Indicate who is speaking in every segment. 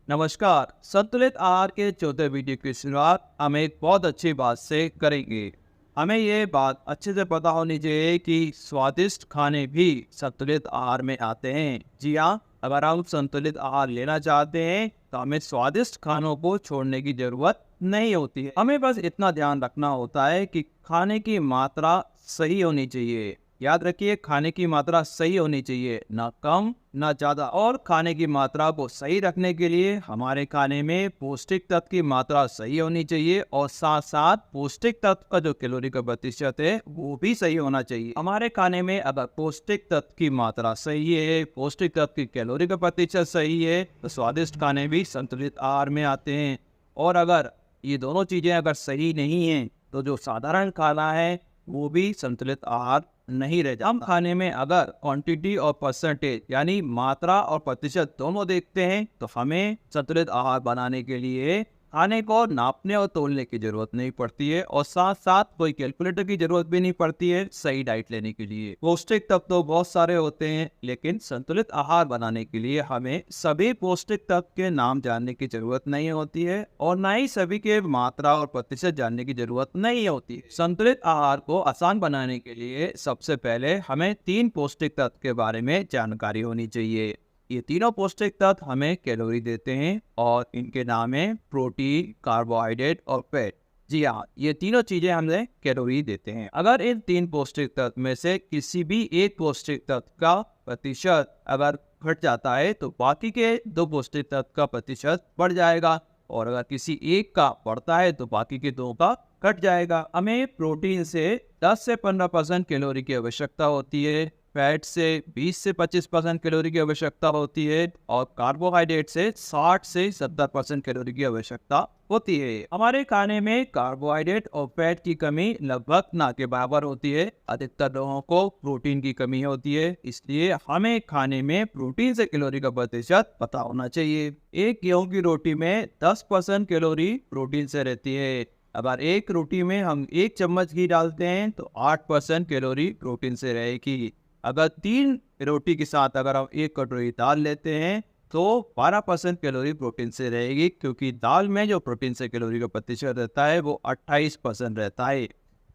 Speaker 1: नमस्कार। संतुलित आहार के चौथे वीडियो की शुरुआत हम एक बहुत अच्छी बात से करेंगे। हमें ये बात अच्छे से पता होनी चाहिए कि स्वादिष्ट खाने भी संतुलित आहार में आते हैं। जी हाँ, अगर हम संतुलित आहार लेना चाहते हैं तो हमें स्वादिष्ट खानों को छोड़ने की जरूरत नहीं होती है। हमें बस इतना ध्यान रखना होता है कि खाने की मात्रा सही होनी चाहिए। याद रखिए, खाने की मात्रा सही होनी चाहिए, ना कम ना ज्यादा। और खाने की मात्रा को सही रखने के लिए हमारे खाने में पौष्टिक तत्व की मात्रा सही होनी चाहिए और साथ साथ पौष्टिक तत्व का जो कैलोरी का प्रतिशत है वो भी सही होना चाहिए। हमारे खाने में अगर पौष्टिक तत्व की मात्रा सही है, पौष्टिक तत्व की कैलोरी का प्रतिशत सही है, तो स्वादिष्ट खाने भी संतुलित आहार में आते हैं। और अगर ये दोनों चीजें अगर सही नहीं है तो जो साधारण खाना है वो भी संतुलित आहार नहीं रह जाता। हम खाने में अगर क्वांटिटी और परसेंटेज यानी मात्रा और प्रतिशत दोनों देखते हैं तो हमें संतुलित आहार बनाने के लिए खाने को नापने और तोलने की जरूरत नहीं पड़ती है और साथ साथ कोई कैलकुलेटर की जरूरत भी नहीं पड़ती है सही डाइट लेने के लिए। पौष्टिक तत्व तो बहुत सारे होते हैं, लेकिन संतुलित आहार बनाने के लिए हमें सभी पौष्टिक तत्व के नाम जानने की जरूरत नहीं होती है और ना ही सभी के मात्रा और प्रतिशत जानने की जरूरत नहीं होती है। संतुलित आहार को आसान बनाने के लिए सबसे पहले हमें 3 पौष्टिक तत्व के बारे में जानकारी होनी चाहिए। ये तीनों पौष्टिक तत्व हमें कैलोरी देते हैं और इनके नाम है प्रोटीन, कार्बोहाइड्रेट और फैट। जी हाँ, ये तीनों चीजें हमें कैलोरी देते हैं। अगर इन 3 पौष्टिक तत्व में से किसी भी एक पौष्टिक तत्व का प्रतिशत अगर घट जाता है तो बाकी के 2 पौष्टिक तत्व का प्रतिशत बढ़ जाएगा और अगर किसी एक का बढ़ता है तो बाकी के 2 का घट जाएगा। हमें प्रोटीन से 10 से 15% कैलोरी की आवश्यकता होती है, फैट से 20 से 25% कैलोरी की आवश्यकता होती है और कार्बोहाइड्रेट से 60 से 70% कैलोरी की आवश्यकता होती है। हमारे खाने में कार्बोहाइड्रेट और फैट की कमी लगभग ना के बराबर होती है। अधिकतर लोगों को प्रोटीन की कमी होती है, इसलिए हमें खाने में प्रोटीन से कैलोरी का प्रतिशत पता होना चाहिए। एक गेहूं की रोटी में 10% कैलोरी प्रोटीन से रहती है। अगर एक रोटी में हम 1 चम्मच घी डालते हैं तो 8% कैलोरी प्रोटीन से रहेगी। अगर 3 रोटी के साथ अगर हम 1 कटोरी दाल लेते हैं तो 12% कैलोरी प्रोटीन से रहेगी, क्योंकि दाल में जो प्रोटीन से कैलोरी का प्रतिशत रहता है वो 28% रहता है।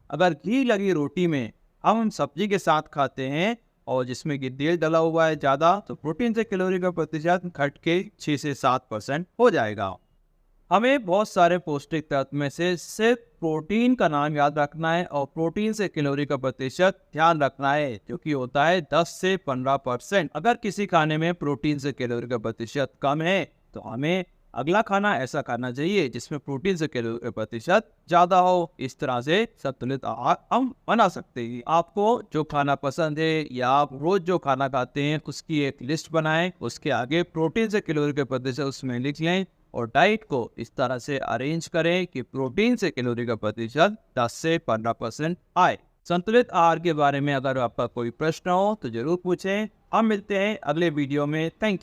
Speaker 1: अगर घी लगी रोटी में हम सब्जी के साथ खाते हैं और जिसमें कि तेल डला हुआ है ज़्यादा, तो प्रोटीन से कैलोरी का प्रतिशत घट के 6 से 7% हो जाएगा। हमें बहुत सारे पौष्टिक तत्व में से सिर्फ प्रोटीन का नाम याद रखना है और प्रोटीन से कैलोरी का प्रतिशत ध्यान रखना है, जो कि होता है 10 से 15%। अगर किसी खाने में प्रोटीन से कैलोरी का प्रतिशत कम है तो हमें अगला खाना ऐसा खाना चाहिए जिसमें प्रोटीन से कैलोरी का प्रतिशत ज्यादा हो। इस तरह से संतुलित आहार हम बना सकते हैं। आपको जो खाना पसंद है या आप रोज जो खाना खाते हैं उसकी एक लिस्ट बनाएं, उसके आगे प्रोटीन से कैलोरी का प्रतिशत उसमें लिख लें और डाइट को इस तरह से अरेंज करें कि प्रोटीन से कैलोरी का प्रतिशत 10 से 15% आए। संतुलित आहार के बारे में अगर आपका कोई प्रश्न हो तो जरूर पूछें। हम मिलते हैं अगले वीडियो में। Thank you.